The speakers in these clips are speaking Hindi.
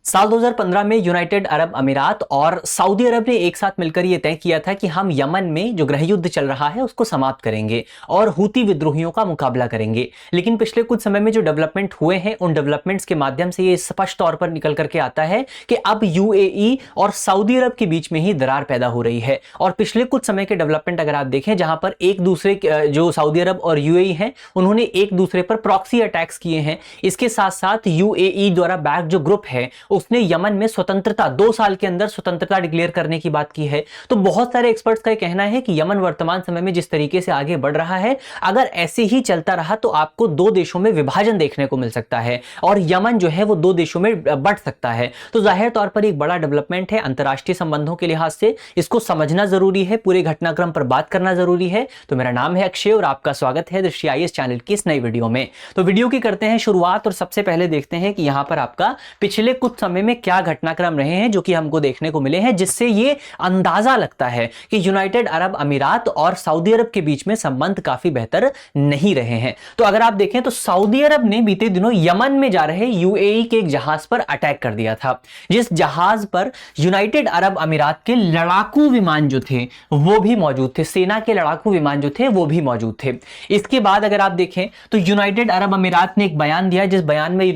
साल 2015 में यूनाइटेड अरब अमीरात और सऊदी अरब ने एक साथ मिलकर यह तय किया था कि हम यमन में जो गृह युद्ध चल रहा है उसको समाप्त करेंगे और हूती विद्रोहियों का मुकाबला करेंगे। लेकिन पिछले कुछ समय में जो डेवलपमेंट हुए हैं उन डेवलपमेंट्स के माध्यम से ये स्पष्ट तौर पर निकल करके आता है कि अब यूएई और सऊदी अरब के बीच में ही दरार पैदा हो रही है। और पिछले कुछ समय के डेवलपमेंट अगर आप देखें, जहां पर एक दूसरे जो सऊदी अरब और यूएई हैं उन्होंने एक दूसरे पर प्रॉक्सी अटैक्स किए हैं। इसके साथ साथ यूएई द्वारा बैक जो ग्रुप है उसने यमन में स्वतंत्रता 2 साल के अंदर स्वतंत्रता डिक्लेयर करने की बात की है। तो बहुत सारे एक्सपर्ट्स का कहना है कि यमन वर्तमान समय में जिस तरीके से आगे बढ़ रहा है, अगर ऐसे ही चलता रहा तो आपको 2 देशों में विभाजन देखने को मिल सकता है और यमन जो है वो 2 देशों में बढ़ सकता है। तो जाहिर तौर पर एक बड़ा डेवलपमेंट है। अंतरराष्ट्रीय संबंधों के लिहाज से इसको समझना जरूरी है, पूरे घटनाक्रम पर बात करना जरूरी है। तो मेरा नाम है अक्षय और आपका स्वागत है दृष्टि आईएएस चैनल की इस नई वीडियो में। तो वीडियो की करते हैं शुरुआत और सबसे पहले देखते हैं कि यहां पर आपका पिछले कुछ समय में क्या घटनाक्रम रहे हैं जो कि हमको देखने को मिले हैं, जिससे ये अंदाजा लगता है कि यूनाइटेड अरब अमीरात और सऊदी अरब के बीच में संबंध काफी बेहतर नहीं रहे हैं। तो अगर आप देखें तो सऊदी अरब ने बीते दिनों यमन में जा रहे यूएई के एक जहाज पर अटैक कर दिया था, जिस जहाज पर यूनाइटेड अरब अमीरात के लड़ाकू विमान जो थे वो भी मौजूद थे, सेना के लड़ाकू विमान जो थे वो भी मौजूद थे। इसके बाद अगर आप देखें तो यूनाइटेड अरब अमीरात ने एक बयान दिया, जिस बयान में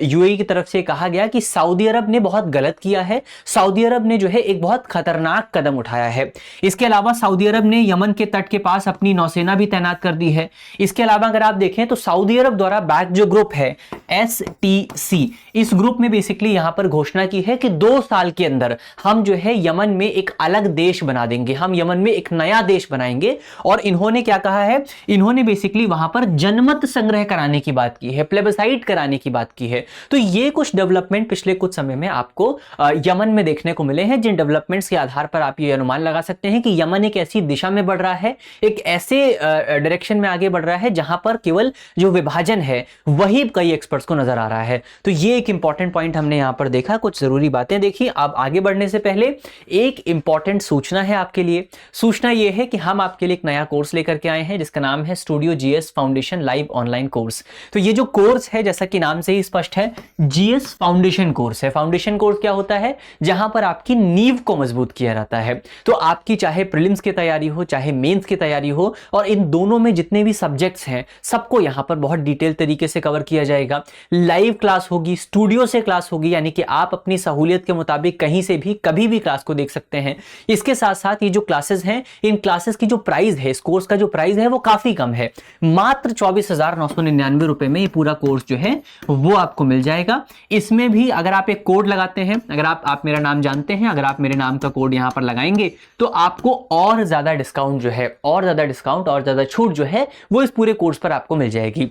यूएई की तरफ से कहा गया कि सऊदी अरब ने बहुत गलत किया है, सऊदी अरब ने जो है एक बहुत खतरनाक कदम उठाया है। इसके अलावा सऊदी अरब ने यमन के तट के पास अपनी नौसेना भी तैनात कर दी है। इसके अलावा अगर आप देखें तो सऊदी अरब द्वारा बैक जो ग्रुप है एसटीसी, इस ग्रुप में बेसिकली यहां पर घोषणा की है कि 2 साल के अंदर हम जो है यमन में एक अलग देश बना देंगे, हम यमन में एक नया देश बनाएंगे। और इन्होंने क्या कहा है, इन्होंने बेसिकली वहां पर जनमत संग्रह कराने की बात की है, प्लेबिसाइट कराने की बात की है। तो ये कुछ डेवलपमेंट पिछले कुछ समय में आपको यमन में देखने को मिले हैं, जिन डेवलपमेंट्स के आधार पर आप ये अनुमान लगा सकते हैं कि यमन एक ऐसी दिशा में बढ़ रहा है, एक ऐसे डायरेक्शन में आगे बढ़ रहा है जहां पर केवल जो विभाजन है वही कई एक्सपर्ट्स को नजर आ रहा है। तो ये एक इंपॉर्टेंट पॉइंट हमने यहां पर देखा, कुछ जरूरी बातें देखी। अब आगे बढ़ने से पहले एक इंपॉर्टेंट सूचना है आपके लिए। सूचना यह है कि हम आपके लिए एक नया कोर्स लेकर के आए हैं जिसका नाम है studio GS foundation live online course. तो ये जो कोर्स है, जैसा कि नाम से ही स्पष्ट है, जीएस फाउंडेशन कोर्स है। फाउंडेशन कोर्स क्या होता है? जहां पर आपकी नींव को मजबूत किया जाता है। तो आपकी चाहे प्रीलिम्स की तैयारी हो चाहे मेंस की तैयारी हो, और इन दोनों में जितने भी सब्जेक्ट्स हैं सबको यहां पर बहुत डिटेल तरीके से कवर किया जाएगा। लाइव क्लास होगी, स्टूडियो से क्लास होगी, यानी कि आप अपनी सहूलियत के मुताबिक कहीं से भी कभी भी क्लास को देख सकते हैं। इसके साथ साथ ये जो क्लासेस हैं, इन क्लासेस की जो प्राइस है, इस कोर्स का जो प्राइस है वो काफी कम है। मात्र 24,999 रुपए में ये पूरा कोर्स जो है वो आपको मिल जाएगा। इसमें भी अगर आप एक कोड लगाते हैं, अगर आप मेरा नाम जानते हैं, अगर आप मेरे नाम का कोड यहां पर लगाएंगे तो आपको और ज्यादा डिस्काउंट जो है, और ज्यादा डिस्काउंट और ज्यादा छूट जो है वो इस पूरे कोर्स पर आपको मिल जाएगी।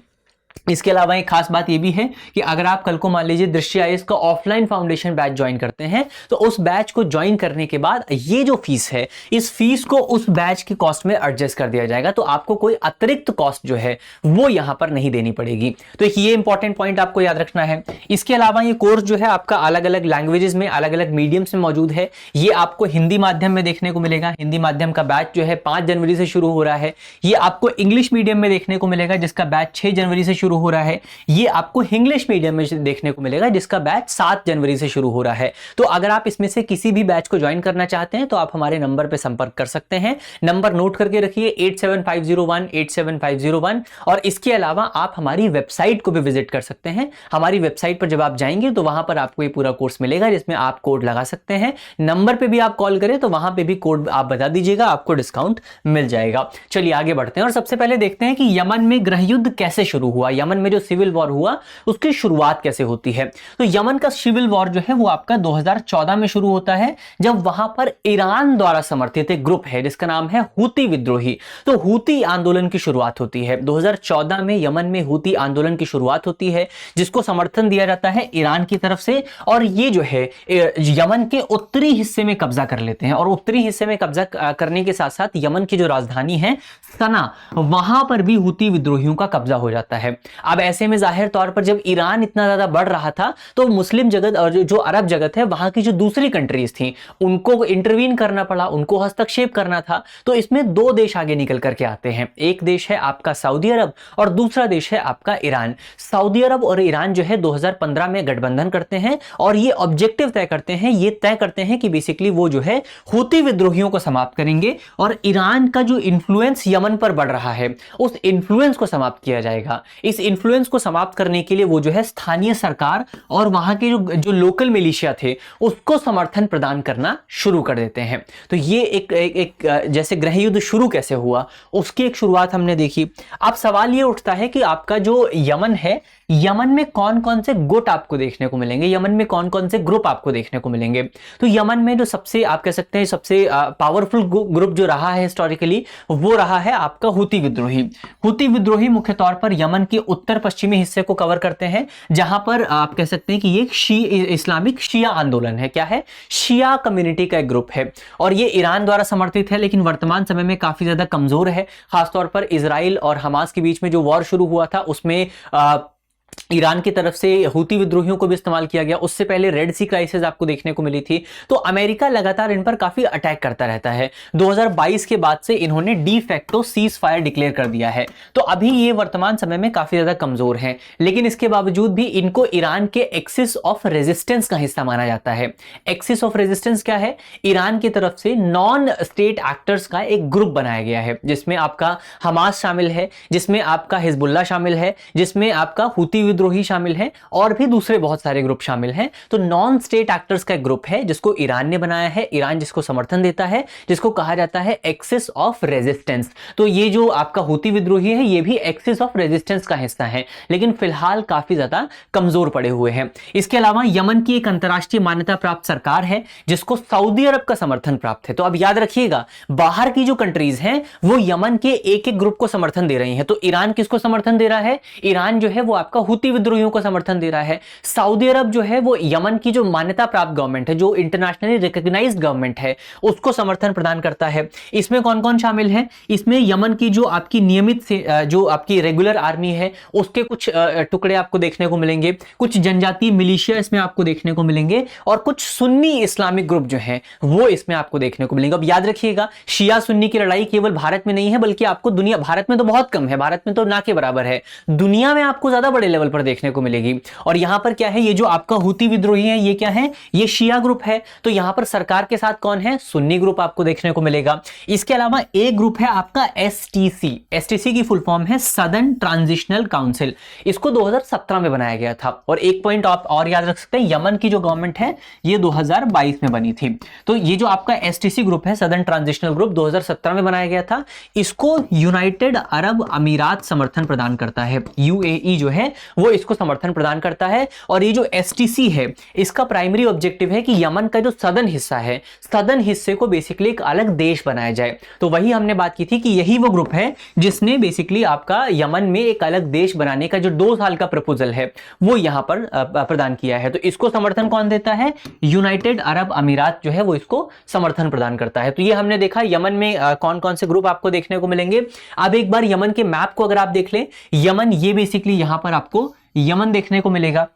इसके अलावा एक खास बात यह भी है कि अगर आप कल को मान लीजिए दृष्टि आईएएस का ऑफलाइन फाउंडेशन बैच ज्वाइन करते हैं तो उस बैच को ज्वाइन करने के बाद ये जो फीस है, इस फीस को उस बैच की कॉस्ट में एडजस्ट कर दिया जाएगा। तो आपको कोई अतिरिक्त कॉस्ट जो है वो यहां पर नहीं देनी पड़ेगी। तो ये इंपॉर्टेंट पॉइंट आपको याद रखना है। इसके अलावा ये कोर्स जो है आपका अलग अलग लैंग्वेजेस में, अलग अलग मीडियम्स में मौजूद है। ये आपको हिंदी माध्यम में देखने को मिलेगा। हिंदी माध्यम का बैच जो है 5 जनवरी से शुरू हो रहा है। ये आपको इंग्लिश मीडियम में देखने को मिलेगा जिसका बैच 6 जनवरी से शुरू हो रहा है। ये आपको इंग्लिश मीडियम में देखने को मिलेगा जिसका बैच 7 जनवरी से शुरू हो रहा है। तो अगर आप इसमें से किसी भी बैच को ज्वाइन करना चाहते हैं तो आप हमारे नंबर पर संपर्क कर सकते हैं। नंबर नोट करके रखिए 8750187501। और इसके अलावा आप हमारी वेबसाइट को भी विजिट कर सकते हैं। हमारी वेबसाइट पर जब आप जाएंगे तो वहां पर आपको ये पूरा कोर्स मिलेगा जिसमें आप कोड लगा सकते हैं। नंबर पे भी आप कॉल करें तो वहां पे भी कोड आप बता दीजिएगा, आपको डिस्काउंट मिल जाएगा। चलिए आगे बढ़ते हैं और सबसे पहले देखते हैं कि यमन में गृह युद्ध कैसे शुरू हुआ, यमन में जो सिविल वॉर हुआ उसकी शुरुआत कैसे होती है। तो यमन का सिविल वॉर जो है वो आपका 2014 में शुरू होता है, जब वहां पर ईरान द्वारा समर्थित एक ग्रुप है जिसका नाम है हूती विद्रोही। तो हूती आंदोलन की शुरुआत होती है 2014 में। यमन में हूती आंदोलन की शुरुआत होती है जिसको समर्थन दिया जाता है ईरान की तरफ से, और ये जो है यमन के उत्तरी हिस्से में कब्जा कर लेते हैं। और उत्तरी हिस्से में कब्जा करने के साथ साथ यमन की जो राजधानी है सना, वहां पर भी हूती विद्रोहियों का कब्जा हो जाता है। अब ऐसे में जाहिर तौर पर जब ईरान इतना ज्यादा बढ़ रहा था तो मुस्लिम जगत और जो अरब जगत है वहां की जो दूसरी कंट्रीज थी उनको इंटरवीन करना पड़ा, उनको हस्तक्षेप करना था। तो इसमें दो देश आगे निकल करके आते हैं, एक देश है आपका सऊदी अरब और दूसरा देश है आपका ईरान। सऊदी अरब और ईरान जो है 2015 में गठबंधन करते हैं और ये ऑब्जेक्टिव तय करते हैं, ये तय करते हैं कि बेसिकली वो जो है हूती विद्रोहियों को समाप्त करेंगे और ईरान का जो इन्फ्लुएंस यमन पर बढ़ रहा है उस इन्फ्लुएंस को समाप्त किया जाएगा। इस इन्फ्लुएंस को समाप्त करने के लिए वो जो है स्थानीय सरकार और वहां के जो लोकल मिलिशिया थे उसको समर्थन प्रदान करना शुरू कर देते हैं। तो ये एक जैसे गृह युद्ध शुरू कैसे हुआ उसकी एक शुरुआत हमने देखी। अब सवाल ये उठता है कि आपका जो यमन है, यमन में कौन कौन से गुट आपको देखने को मिलेंगे, यमन में कौन कौन से ग्रुप आपको देखने को मिलेंगे। तो यमन में जो सबसे आप कह सकते हैं सबसे पावरफुल ग्रुप जो रहा है हिस्टोरिकली वो रहा है आपका हूती विद्रोही। हूती विद्रोही मुख्य तौर पर यमन के उत्तर पश्चिमी हिस्से को कवर करते हैं जहां पर आप कह सकते हैं कि ये इस्लामिक शिया आंदोलन है। क्या है? शिया कम्युनिटी का एक ग्रुप है और ये ईरान द्वारा समर्थित है लेकिन वर्तमान समय में काफी ज्यादा कमजोर है। खासतौर पर इजराइल और हमास के बीच में जो वॉर शुरू हुआ था उसमें ईरान की तरफ से हूती विद्रोहियों को भी इस्तेमाल किया गया। उससे पहले रेड सी क्राइसिस आपको देखने को मिली थी। तो अमेरिका लगातार इन पर काफी अटैक करता रहता है। 2022 के बाद से इन्होंने de facto cease fire declare कर दिया है। तो अभी ये वर्तमान समय में काफी ज्यादा कमजोर हैं, लेकिन इसके बावजूद भी इनको ईरान के एक्सिस ऑफ रेजिस्टेंस का हिस्सा माना जाता है। एक्सिस ऑफ रेजिस्टेंस क्या है? ईरान की तरफ से नॉन स्टेट एक्टर्स का एक ग्रुप बनाया गया है जिसमें आपका हमास शामिल है, जिसमें आपका हिजबुल्लाह शामिल है, जिसमें आपका हूती विद्रोही शामिल हैं और भी दूसरे बहुत सारे ग्रुप शामिल हैं। तो नॉन स्टेट एक्टर्स का एक ग्रुप है जिसको ईरान ने बनाया है, ईरान जिसको समर्थन देता है, जिसको कहा जाता है एक्सिस ऑफ रेजिस्टेंस। तो ये जो आपका हूती विद्रोही है ये भी एक्सिस ऑफ रेजिस्टेंस का हिस्सा है, लेकिन फिलहाल काफी ज्यादा कमजोर पड़े हुए हैं। इसके अलावा यमन की एक अंतरराष्ट्रीय मान्यता प्राप्त सरकार है जिसको सऊदी अरब का समर्थन प्राप्त है। तो अब याद रखिएगा बाहर की जो कंट्रीज हैं वो यमन के एक एक ग्रुप को समर्थन दे रही हैं। तो ईरान किसको समर्थन दे रहा है? ईरान जो है वो आपका हूती विद्रोहियों को समर्थन दे रहा है। सऊदी अरब जो है वो यमन की जो मान्यता प्राप्त गवर्नमेंट है, जो इंटरनेशनली रिकॉग्नाइज्ड गवर्नमेंट है, उसको समर्थन प्रदान करता है। इसमें कौन कौन शामिल है? इसमें यमन की जो आपकी नियमित से जो आपकी रेगुलर आर्मी है उसके कुछ टुकड़े आपको देखने को मिलेंगे, कुछ जनजातीय मिलिशिया इसमें आपको देखने को मिलेंगे और कुछ सुन्नी इस्लामिक ग्रुप जो है वो इसमें आपको देखने को मिलेंगे। अब याद रखिएगा शिया सुन्नी की लड़ाई केवल भारत में नहीं है बल्कि आपको दुनिया, भारत में तो बहुत कम है, भारत में तो ना के बराबर है, दुनिया में आपको ज्यादा बड़े लेवल पर देखने को मिलेगी। और यहां पर क्या है? ये जो आपका हूती विद्रोही है ये क्या है? ये शिया ग्रुप है। तो यहां पर सरकार के साथ कौन है? सुन्नी ग्रुप आपको देखने को मिलेगा। इसके अलावा एक ग्रुप है आपका एसटीसी। एसटीसी की फुल फॉर्म है सदर्न ट्रांजिशनल काउंसिल। इसको 2017 में बनाया गया था। और एक पॉइंट आप और याद रख सकते हैं, यमन की जो गवर्नमेंट है ये 2022 में बनी थी। तो ये जो आपका एसटीसी ग्रुप है, सदर्न ट्रांजिशनल ग्रुप, 2017 में बनाया गया था। इसको यूनाइटेड अरब अमीरात समर्थन प्रदान करता है। यूएई जो है वो इसको समर्थन प्रदान करता है। और ये जो एसटीसी है इसका प्राइमरी ऑब्जेक्टिव है कि यमन का जो सदर्न हिस्सा है, सदर्न हिस्से को बेसिकली एक अलग देश बनाया जाए। तो वही हमने बात की थी कि यही वो ग्रुप है जिसने बेसिकली आपका यमन में एक अलग देश बनाने का जो 2 साल का प्रपोजल है वो यहां पर प्रदान किया है। तो इसको समर्थन कौन देता है? यूनाइटेड अरब अमीरात जो है वो इसको समर्थन प्रदान करता है। तो ये हमने देखा यमन में कौन कौन से ग्रुप आपको देखने को मिलेंगे। अब एक बार यमन के मैप को अगर आप देख लें, यमन ये बेसिकली यहां पर आपको यमन देखने को मिलेगा।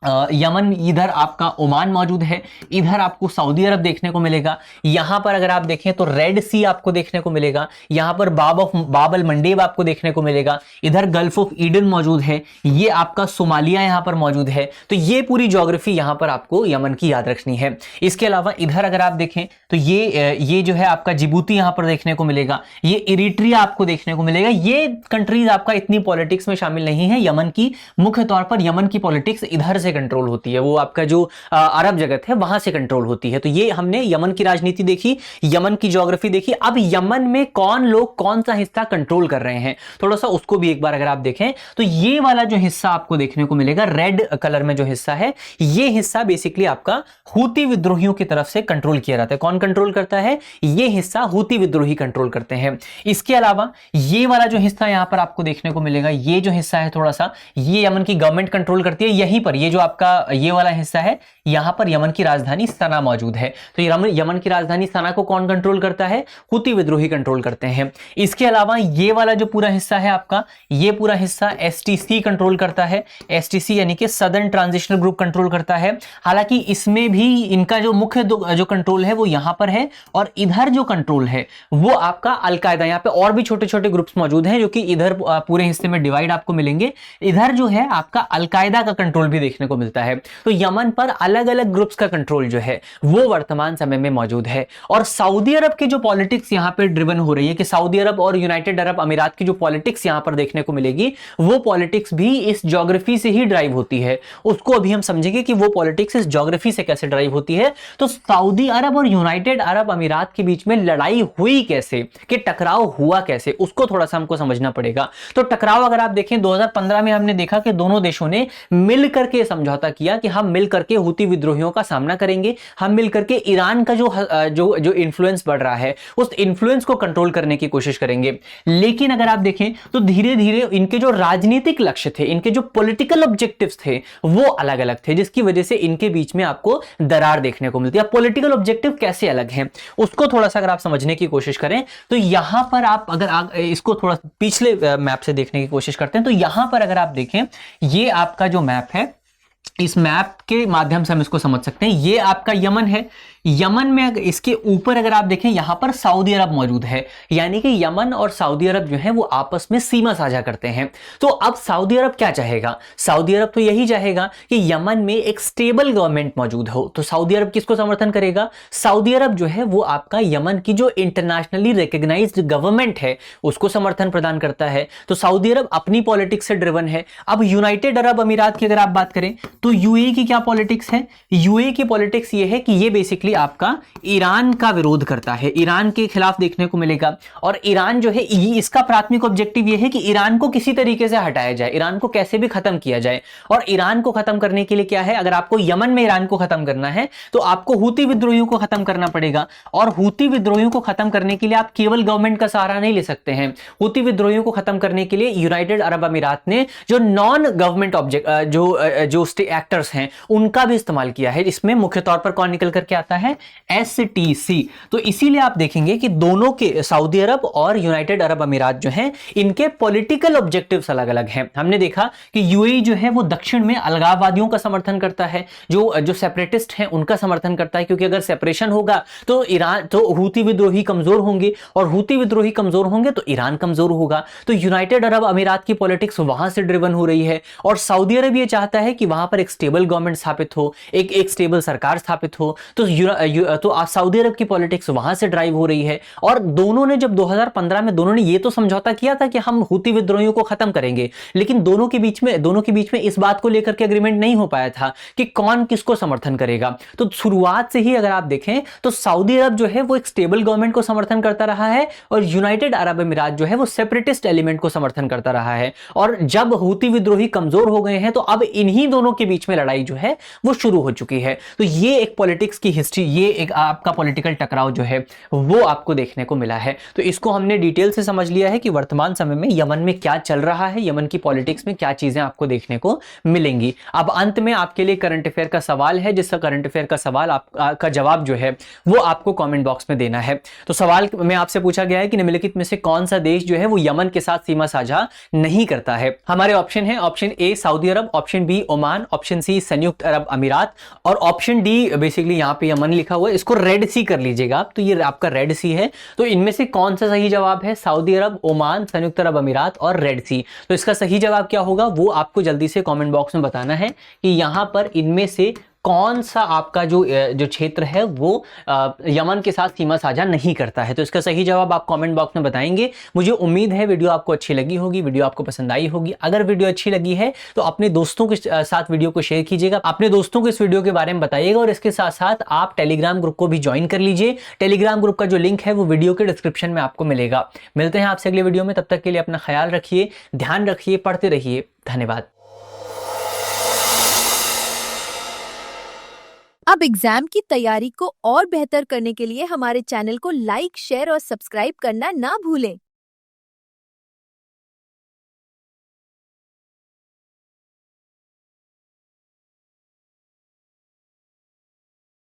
यमन, इधर आपका ओमान मौजूद है, इधर आपको सऊदी अरब देखने को मिलेगा। यहां पर अगर आप देखें तो रेड सी आपको देखने को मिलेगा, यहां पर बाब अल मंडेब आपको देखने को मिलेगा, इधर गल्फ ऑफ ईडन मौजूद है, ये आपका सोमालिया यहां पर मौजूद है। तो ये पूरी ज्योग्राफी यहां पर आपको यमन की याद रखनी है। इसके अलावा इधर अगर आप देखें तो ये जो है आपका जिबूती यहां पर देखने को मिलेगा, ये इरिट्रिया आपको देखने को मिलेगा। ये कंट्रीज आपका इतनी पॉलिटिक्स में शामिल नहीं है। यमन की मुख्य तौर पर यमन की पॉलिटिक्स इधर से कंट्रोल होती है, वो आपका जो अरब जगत है वहां से कंट्रोल होती है। तो ये हमने यमन की राजनीति देखी, यमन की ज्योग्राफी देखी। अब यमन में कौन लोग कौन सा हिस्सा कंट्रोल कर रहे हैं थोड़ा सा उसको भी एक बार अगर आप देखें तो ये वाला जो हिस्सा आपको देखने को मिलेगा रेड कलर में जो हिस्सा है, ये हिस्सा बेसिकली आपका हूती विद्रोहियों की तरफ से कंट्रोल किया जाता है। कौन कंट्रोल करता है? ये हिस्सा हूती विद्रोही कंट्रोल करते हैं। इसके अलावा ये वाला जो हिस्सा यहां पर आपको देखने को मिलेगा, ये जो हिस्सा है थोड़ा सा, ये यमन की गवर्नमेंट कंट्रोल करती है। यहीं पर ये जो जो आपका ये वाला हिस्सा है, यहां पर यमन की राजधानी सना मौजूद है। तो यमन की राजधानी सना को कौन कंट्रोल करता है? हुती विद्रोही कंट्रोल करते हैं। इसके अलावा ये वाला जो पूरा हिस्सा है आपका, ये पूरा हिस्सा एसटीसी कंट्रोल करता है। एसटीसी यानी कि सदर्न ट्रांजिशनल ग्रुप कंट्रोल करता है। हालांकि इसमें भी इनका जो मुख्य जो कंट्रोल है वो यहां पर है, और इधर जो कंट्रोल है वो आपका अलकायदा। यहां पे और भी छोटे छोटे ग्रुप्स मौजूद हैं जो कि इधर पूरे हिस्से में डिवाइड आपको मिलेंगे। इधर जो है आपका अलकायदा का कंट्रोल भी देखने को मिलता है। तो यमन पर अलग अलग ग्रुप्स का कंट्रोल जो है वो वर्तमान समय में मौजूद है। और सऊदी अरब की जो पॉलिटिक्स यहां पे ड्रिवन हो रही है, कि सऊदी अरब और यूनाइटेड अरब अमीरात की जो पॉलिटिक्स यहां पर देखने को मिलेगी, वो पॉलिटिक्स भी इस ज्योग्राफी से ही ड्राइव होती है। उसको अभी हम समझेंगे कि वो पॉलिटिक्स इस ज्योग्राफी से कैसे ड्राइव होती है। तो सऊदी अरब और यूनाइटेड अरब अमीरात के बीच में लड़ाई हुई कैसे, कि टकराव हुआ कैसे, उसको थोड़ा सा हमको समझना पड़ेगा। तो टकराव अगर आप देखें 2015 में हमने देखा कि दोनों देशों ने मिलकर के समझौता किया कि हम मिलकर के हुती विद्रोहियों का सामना करेंगे, हम मिलकर के ईरान का जो इन्फ्लुएंस बढ़ रहा है उस इन्फ्लुएंस को कंट्रोल करने की कोशिश करेंगे। लेकिन अगर आप देखें तो धीरे धीरे इनके जो राजनीतिक लक्ष्य थे, इनके जो पॉलिटिकल ऑब्जेक्टिव्स थे वो अलग अलग थे, जिसकी वजह से इनके बीच में आपको दरार देखने को मिलती है। पॉलिटिकल ऑब्जेक्टिव कैसे अलग हैं उसको थोड़ा सा अगर आप समझने की कोशिश करें तो यहां पर आप अगर इसको थोड़ा पिछले मैप से देखने की कोशिश करते हैं तो यहां पर अगर आप देखें, ये आपका जो मैप है, इस मैप के माध्यम से हम इसको समझ सकते हैं। ये आपका यमन है। यमन में इसके ऊपर अगर आप देखें यहां पर सऊदी अरब मौजूद है, यानी कि यमन और सऊदी अरब जो है वो आपस में सीमा साझा करते हैं। तो अब सऊदी अरब क्या चाहेगा? सऊदी अरब तो यही चाहेगा कि यमन में एक स्टेबल गवर्नमेंट मौजूद हो। तो सऊदी अरब किसको समर्थन करेगा? सऊदी अरब जो है वो आपका यमन की जो इंटरनेशनली रिकॉग्नाइज्ड गवर्नमेंट है उसको समर्थन प्रदान करता है। तो सऊदी अरब अपनी पॉलिटिक्स से ड्रिवन है। अब यूनाइटेड अरब अमीरात की अगर आप बात करें तो यूएई की क्या पॉलिटिक्स है? यूएई की पॉलिटिक्स ये है कि ये बेसिकली आपका ईरान का विरोध करता है, ईरान के खिलाफ देखने को मिलेगा। और ईरान जो है इसका प्राथमिक ऑब्जेक्टिव ये है कि ईरान को किसी तरीके से हटाया जाए, ईरान को कैसे भी खत्म किया जाए। और ईरान को खत्म करने के लिए क्या है, अगर आपको यमन में ईरान को खत्म करना है तो आपको हुती विद्रोहियों को खत्म करना पड़ेगा। और हुती विद्रोहियों को खत्म करने के लिए आप केवल गवर्नमेंट का सहारा नहीं ले सकते हैं। हुती विद्रोहियों को खत्म करने के लिए यूनाइटेड अरब अमीरात ने जो नॉन गवर्नमेंट ऑब्जेक्ट जो एक्टर्स हैं उनका भी इस्तेमाल किया है। इसमें मुख्य तौर पर कौन निकल करके आता है? एसटीसी। तो इसीलिए आप देखेंगे कि दोनों के, सऊदी अरब और यूनाइटेड अरब अमीरात जो हैं, इनके पॉलिटिकल ऑब्जेक्टिव्स अलग अलग हैं। हमने देखा कि यूएई जो है वो दक्षिण में अलगाववादियों का समर्थन करता है, जो सेपरेटिस्ट हैं उनका समर्थन करता है, क्योंकि अगर सेपरेशन होगा तो ईरान, तो हुती विद्रोही कमजोर होंगे, और हुती विद्रोही कमजोर होंगे तो ईरान कमजोर होगा। तो यूनाइटेड अरब अमीरात की पॉलिटिक्स वहां से ड्रिवन हो रही है। और सऊदी अरब ये चाहता है कि वहां पर एक स्टेबल गवर्नमेंट स्थापित हो, एक स्टेबल सरकार स्थापित हो। तो सऊदी अरब की पॉलिटिक्स वहां से ड्राइव हो रही है। और दोनों ने जब 2015 में दोनों ने ये तो समझौता किया था कि हम हुती विद्रोहियों को खत्म करेंगे, लेकिन दोनों के बीच में इस बात को लेकर के एग्रीमेंट नहीं हो पाया था कि कौन किसको समर्थन करेगा। तो शुरुआत से ही अगर आप देखें तो सऊदी अरब जो है वो एक स्टेबल गवर्नमेंट को समर्थन करता रहा है, और यूनाइटेड अरब अमीरात जो है वो सेपरेटिस्ट एलिमेंट को समर्थन करता रहा है। और जब हुती विद्रोही कमजोर हो गए हैं तो अब इन्हीं दोनों के बीच में लड़ाई जो है वो शुरू हो चुकी है। तो ये एक पॉलिटिक्स की हिस्ट्री, ये एक आपका पॉलिटिकल टकराव जो है वो आपको देखने को मिला है। तो इसको हमने डिटेल से समझ लिया है कि वर्तमान समय में यमन में क्या चल रहा है, यमन की पॉलिटिक्स में क्या चीजें आपको देखने को मिलेंगी। अब अंत में आपके लिए करंट अफेयर का सवाल है, जिसका करंट अफेयर का सवाल आपका जवाब जो है वो आपको कमेंट बॉक्स में देना है। तो सवाल में आपसे पूछा गया है कि निम्नलिखित में से कौन सा देश जो है वो यमन के साथ सीमा साझा नहीं करता है। हमारे ऑप्शन है, ऑप्शन ए सऊदी अरब, option B Oman, option C संयुक्त अरब अमीरात, और ऑप्शन डी बेसिकली यहां पे यमन लिखा हुआ है, इसको रेड सी कर लीजिएगा आप, तो ये आपका रेड सी है। तो इनमें से कौन सा सही जवाब है? सऊदी अरब, ओमान, संयुक्त अरब अमीरात और रेड सी। तो इसका सही जवाब क्या होगा वो आपको जल्दी से कमेंट बॉक्स में बताना है कि यहां पर इनमें से कौन सा आपका जो क्षेत्र है वो यमन के साथ सीमा साझा नहीं करता है। तो इसका सही जवाब आप कमेंट बॉक्स में बताएंगे। मुझे उम्मीद है वीडियो आपको अच्छी लगी होगी, वीडियो आपको पसंद आई होगी। अगर वीडियो अच्छी लगी है तो अपने दोस्तों के साथ वीडियो को शेयर कीजिएगा, अपने दोस्तों को इस वीडियो के बारे में बताइएगा, और इसके साथ साथ आप टेलीग्राम ग्रुप को भी ज्वाइन कर लीजिए। टेलीग्राम ग्रुप का जो लिंक है वो वीडियो के डिस्क्रिप्शन में आपको मिलेगा। मिलते हैं आपसे अगले वीडियो में, तब तक के लिए अपना ख्याल रखिए, ध्यान रखिए, पढ़ते रहिए। धन्यवाद। अब एग्जाम की तैयारी को और बेहतर करने के लिए हमारे चैनल को लाइक, शेयर और सब्सक्राइब करना ना भूलें।